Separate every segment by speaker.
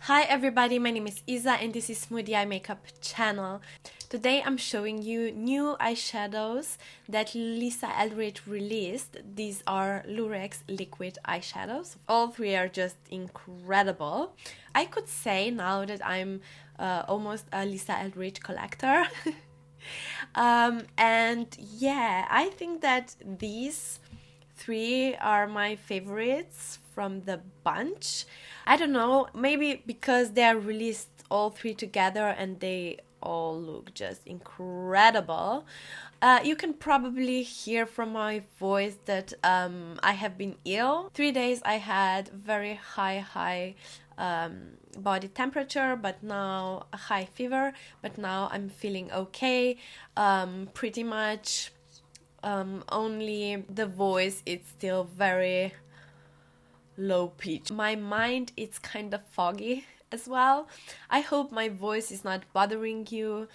Speaker 1: Hi everybody, my name is Isa and this is Moody Eye Makeup channel. Today I'm showing you new eyeshadows that Lisa Eldridge released. These are LUREX liquid eyeshadows. All three are just incredible. I could say now that I'm almost a Lisa Eldridge collector. And yeah, I think that these three are my favorites from the bunch. I don't know, maybe because they are released all three together and they all look just incredible. You can probably hear from my voice that I have been ill. 3 days I had very high body temperature, but now a high fever, but now I'm feeling okay. Pretty much only the voice is still very low pitch. My mind is kind of foggy as well. I hope my voice is not bothering you.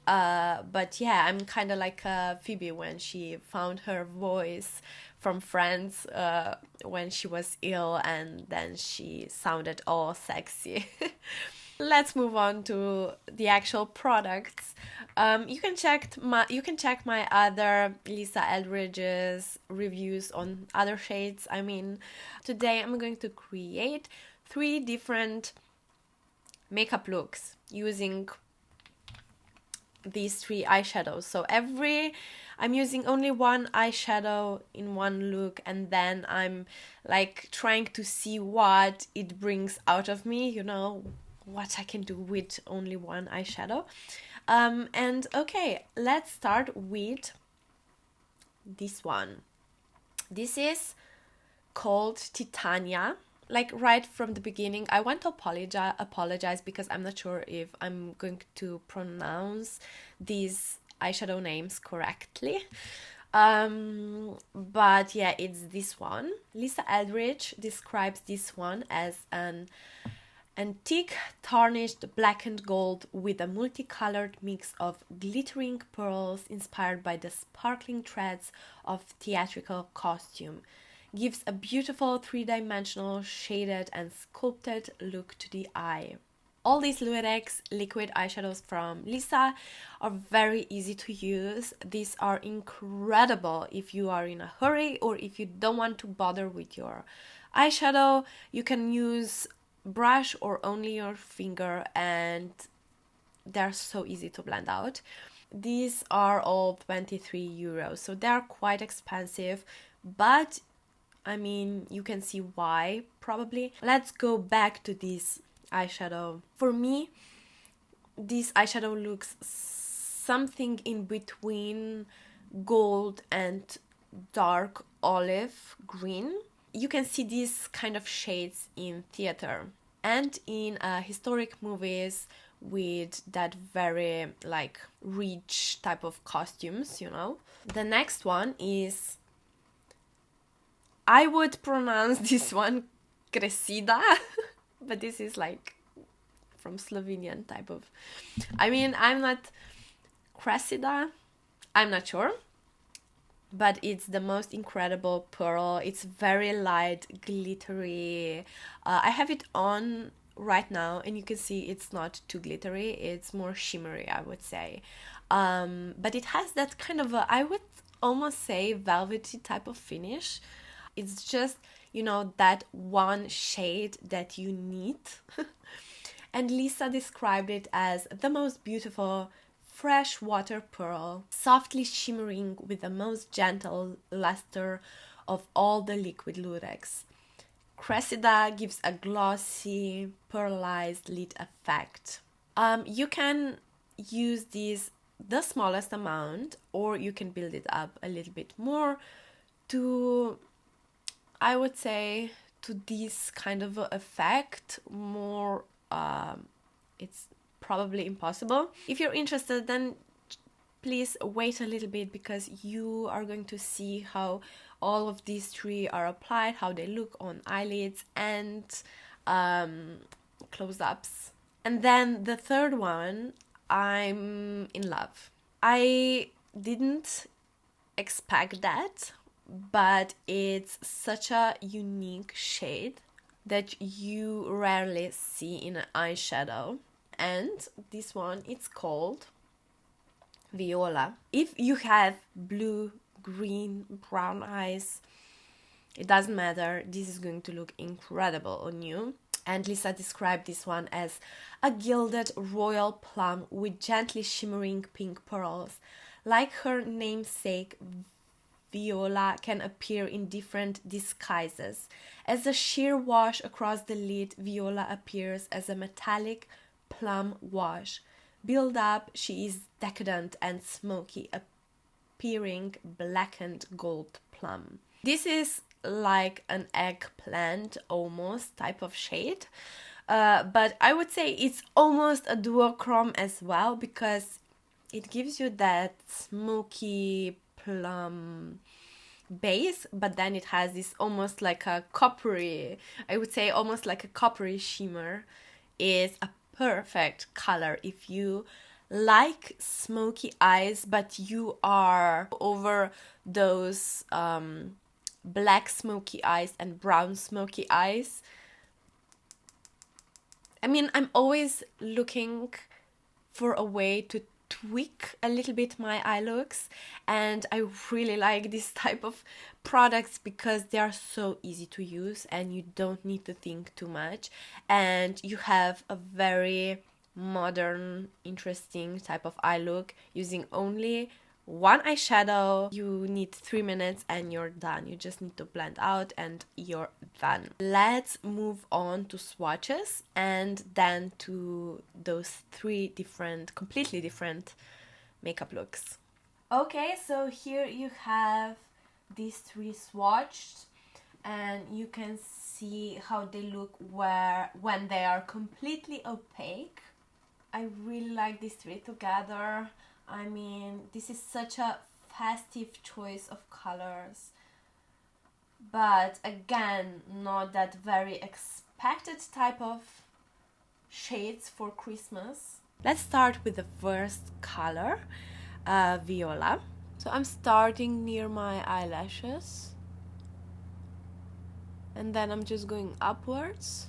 Speaker 1: But yeah, I'm kind of like Phoebe when she found her voice from Friends when she was ill and then she sounded all sexy. Let's move on to the actual products. You can check my other Lisa Eldridge's reviews on other shades. I mean, today I'm going to create 3 different makeup looks using these 3 eyeshadows. So I'm using only one eyeshadow in one look, and then I'm like trying to see what it brings out of me, you know, what I can do with only one eyeshadow. And okay, let's start with this one. This is called Titania. Like right from the beginning, I want to apologize because I'm not sure if I'm going to pronounce these eyeshadow names correctly. But yeah, it's this one. Lisa Eldridge describes this one as an antique tarnished black and gold with a multicolored mix of glittering pearls inspired by the sparkling threads of theatrical costume. Gives a beautiful 3-dimensional shaded and sculpted look to the eye. All these LUREX liquid eyeshadows from Lisa are very easy to use. These are incredible if you are in a hurry or if you don't want to bother with your eyeshadow. You can use brush or only your finger and they're so easy to blend out. These are all 23 euros, so they're quite expensive, but I mean, you can see why, probably. Let's go back to this eyeshadow. For me, this eyeshadow looks something in between gold and dark olive green. You can see these kind of shades in theater and in historic movies with that very like rich type of costumes, you know. The next one is, I would pronounce this one Crescida, but this is like from Slovenian type of, I mean, I'm not Crescida, I'm not sure, but it's the most incredible pearl. It's very light, glittery. I have it on right now and you can see it's not too glittery, it's more shimmery, I would say. But it has that kind of a, I would almost say, velvety type of finish. It's just, you know, that one shade that you need. And Lisa described it as the most beautiful freshwater pearl, softly shimmering with the most gentle luster of all the liquid LUREX. Cressida gives a glossy, pearlized lid effect. You can use this the smallest amount, or you can build it up a little bit more to, I would say, to this kind of effect more. It's probably impossible. If you're interested, then please wait a little bit because you are going to see how all of these 3 are applied, how they look on eyelids and close-ups. And then the third one, I'm in love. I didn't expect that, but it's such a unique shade. that you rarely see in an eyeshadow. And this one, it's called Viola. If you have blue, green, brown eyes, it doesn't matter, this is going to look incredible on you. And Lisa described this one as a gilded royal plum with gently shimmering pink pearls. Like her namesake, Viola can appear in different disguises. As a sheer wash across the lid, Viola appears as a metallic plum wash. Built up, she is decadent and smoky, appearing blackened gold plum. This is like an eggplant almost type of shade, but I would say it's almost a duochrome as well, because it gives you that smoky plum base, but then it has this almost like a coppery, I would say almost like a coppery shimmer. Is a perfect color if you like smoky eyes, but you are over those black smoky eyes and brown smoky eyes. I mean, I'm always looking for a way to tweak a little bit my eye looks, and I really like this type of products because they are so easy to use and you don't need to think too much, and you have a very modern, interesting type of eye look using only one eyeshadow. You need 3 minutes and you're done. You just need to blend out and you're done. Let's move on to swatches and then to those 3 different, completely different makeup looks. Okay, so here you have these 3 swatched, and you can see how they look when they are completely opaque. I really like these 3 together. I mean, this is such a festive choice of colors, but again, not that very expected type of shades for Christmas. Let's start with the first color, Viola. So I'm starting near my eyelashes, and then I'm just going upwards.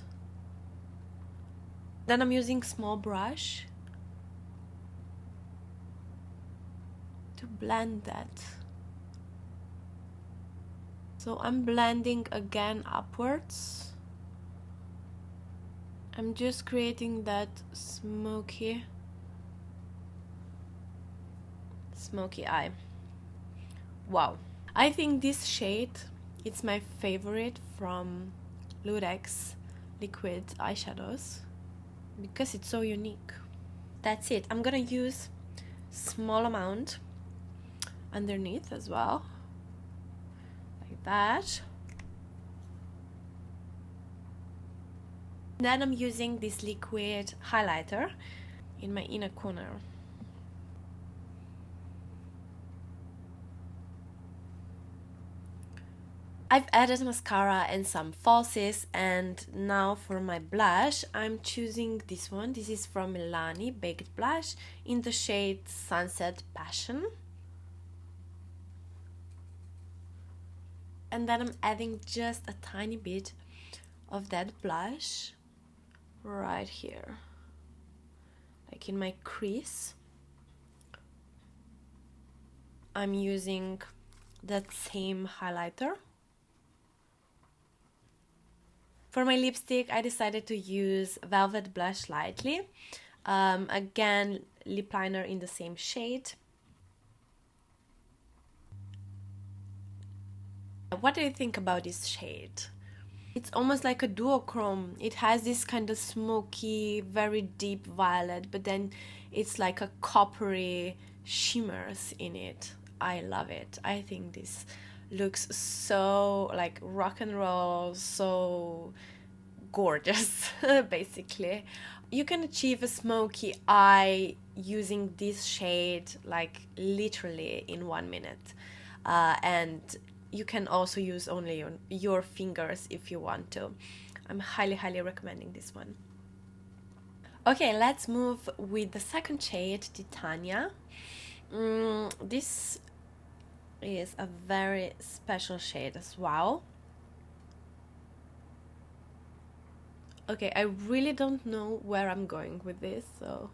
Speaker 1: Then I'm using small brush to blend that. So I'm blending again upwards. I'm just creating that smoky eye. Wow. I think this shade, it's my favorite from LUREX liquid eyeshadows because it's so unique. That's it. I'm gonna use small amount underneath as well, like that. Then I'm using this liquid highlighter in my inner corner. I've added mascara and some falsies, and now for my blush I'm choosing this one. This is from Milani Baked Blush in the shade Sunset Passion. And then I'm adding just a tiny bit of that blush right here, like in my crease. I'm using that same highlighter. For my lipstick, I decided to use Velvet Blush Lightly. Again, lip liner in the same shade. What do you think about this shade? It's almost like a duochrome. It has this kind of smoky, very deep violet, but then it's like a coppery shimmers in it. I love it. I think this looks so like rock and roll, so gorgeous, basically. You can achieve a smoky eye using this shade like literally in 1 minute. And you can also use only your fingers if you want to. I'm highly recommending this one. Okay, let's move with the second shade, Titania. This is a very special shade as well. Okay, I really don't know where I'm going with this, so...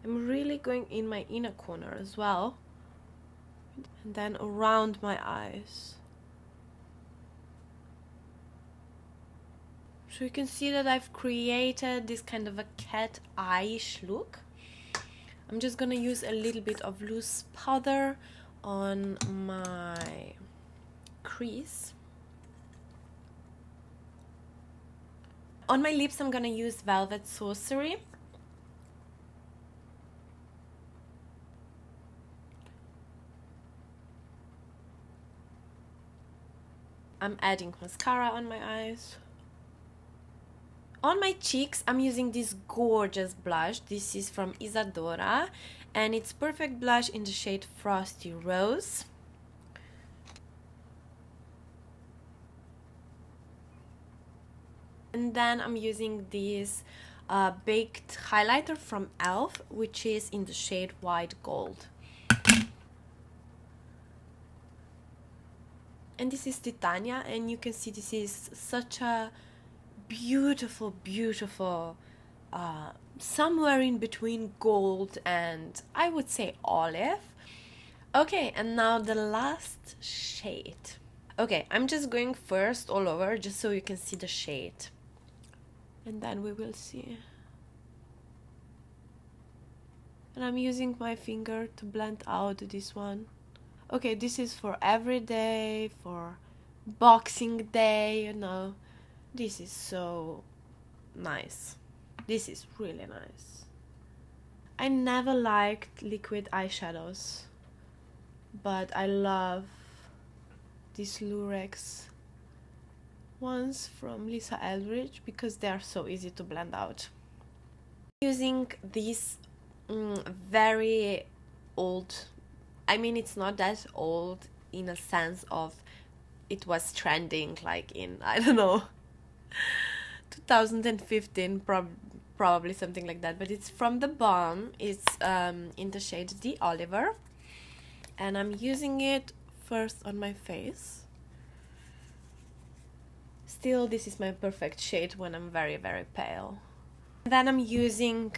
Speaker 1: I'm really going in my inner corner as well, and then around my eyes. So you can see that I've created this kind of a cat eye-ish look. I'm just gonna use a little bit of loose powder on my crease. On my lips, I'm gonna use Velvet Sorcery. I'm adding mascara on my eyes. On my cheeks, I'm using this gorgeous blush. This is from Isadora, and it's perfect blush in the shade Frosty Rose. And then I'm using this baked highlighter from e.l.f., which is in the shade White Gold. And this is Titania, and you can see this is such a beautiful, beautiful, somewhere in between gold and I would say olive. Okay, and now the last shade. Okay, I'm just going first all over just so you can see the shade. And then we will see. And I'm using my finger to blend out this one. Okay, this is for every day, for Boxing Day, you know. This is so nice. This is really nice. I never liked liquid eyeshadows, but I love these Lurex ones from Lisa Eldridge because they are so easy to blend out. Using this very old, I mean it's not that old in a sense of it was trending like in, I don't know, 2015 probably something like that, but it's from the Balm. It's in the shade The Oliver, and I'm using it first on my face. Still, this is my perfect shade when I'm very, very pale. And then I'm using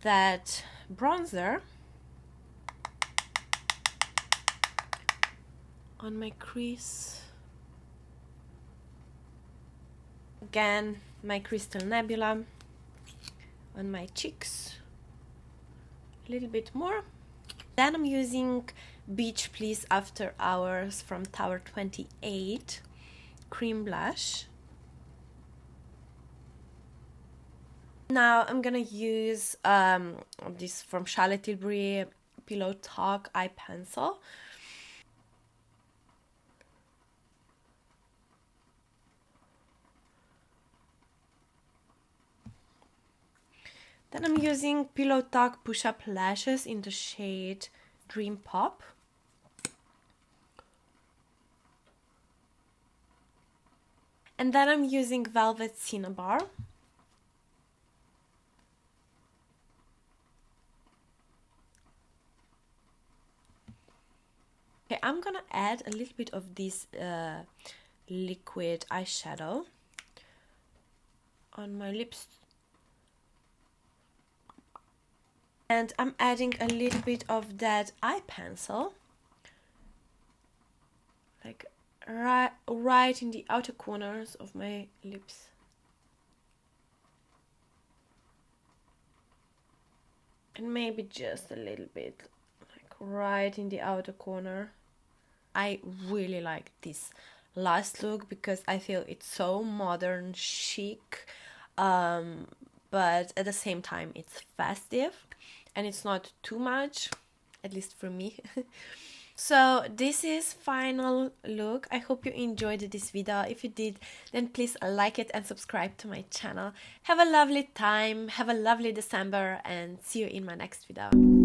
Speaker 1: that bronzer on my crease. Again, my Crystal Nebula on my cheeks. A little bit more. Then I'm using Beach Please After Hours from Tower 28 cream blush. Now I'm gonna use this from Charlotte Tilbury Pillow Talk eye pencil. Then I'm using Pillow Talk Push Up Lashes in the shade Dream Pop. And then I'm using Velvet Cinnabar. Okay, I'm gonna add a little bit of this liquid eyeshadow on my lips. And I'm adding a little bit of that eye pencil, like right in the outer corners of my lips. And maybe just a little bit, like right in the outer corner. I really like this last look because I feel it's so modern, chic, but at the same time it's festive and it's not too much, at least for me. So this is final look. I hope you enjoyed this video. If you did, then please like it and subscribe to my channel. Have a lovely time, have a lovely December, and see you in my next video.